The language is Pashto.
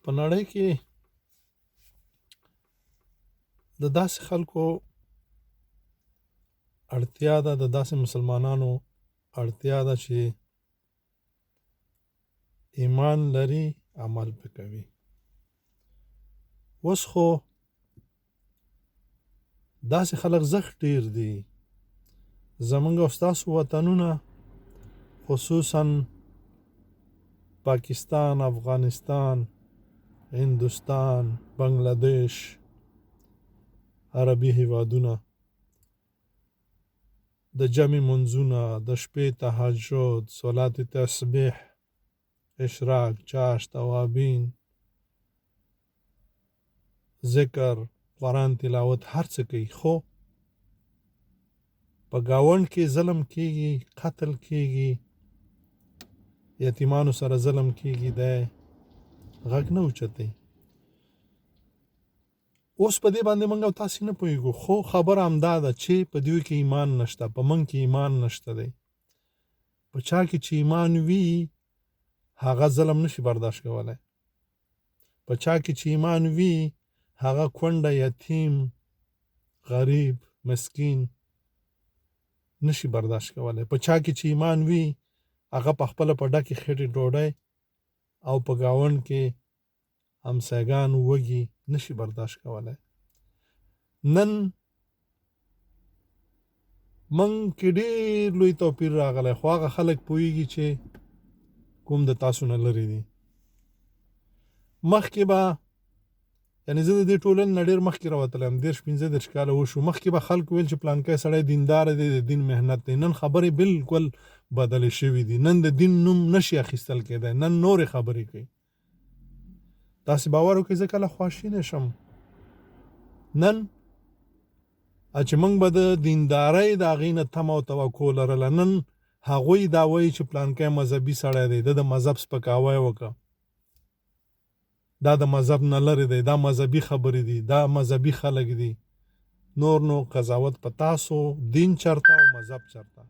په نړۍ کې د داسې خلکو اړتیا ده، د داسې مسلمانانو اړتیا ده چې ایمان لري، عمل پې کوي. اوس خو داسې خلک زښت ډېر دي. زمونږ او ستاسو وطنونه خصوصا پاکستان، افغانستان، هندوستان، بنگلادیش، عربي هیوادونه د جمع منځونه، د شپې تهجد، صلات تسبیح، اشراق، چاشت، اوابین، ذکر، قرآن تلاوت، هر څه کوي. خو په ګاونډ کې ظلم کیږي، قتل کیږي، یتیمانو سره ظلم کیږي، دی غږ نه اوچتوي. اوس په دې باندې موږ او تاسې نه پوهېږو، خو خبره همدا ده چې په دوی کې ایمان نشته، په موږ کې ایمان نشته دی. په چا کې چې ایمان وي هغه ظلم نشي برداشت کولی. په چا کې چې ایمان وي هغه کونډه، یتیم، غریب، مسکین نشي برداشت کولی. په چا کې چې ایمان وي هغه په خپله په ډکې خېټې ډوډۍ او په ګاونډ کې همسایګان وږي نشي برداشت کولی. نن موږ کې ډېر لوی توپیر راغلی، خو هغه خلک پوهېږي چې کوم د تاسو نه لرې دي. مخکې به یعنې زه د دې ټولنې نه ډېر مخکې راوتلی یم، 30-35 کاله وشو. مخکې به خلک ویل چې پلانکی سړی دینداره دی، د دین محنت دی. نن خبرې بالکل بدلې شوي دي. نن د دین نوم نشي اخیستل کېدی، نن نورې خبرې کوي. تاسې باور وکړئ زه کله خواشینی شم نن چې موږ به د دیندارۍ د هغې نه تمه او توقع لرله. نن هغوی دا وایي چې پلانکی مذهبي سړی دی، د مذهب سپکاوی وکړه، دا د مذهب نه لرې دی، دا مذهبي خبرې دي، دا مذهبي خلک دي. نور نو قضاوت په تاسو، دین چرته او مذهب چرته.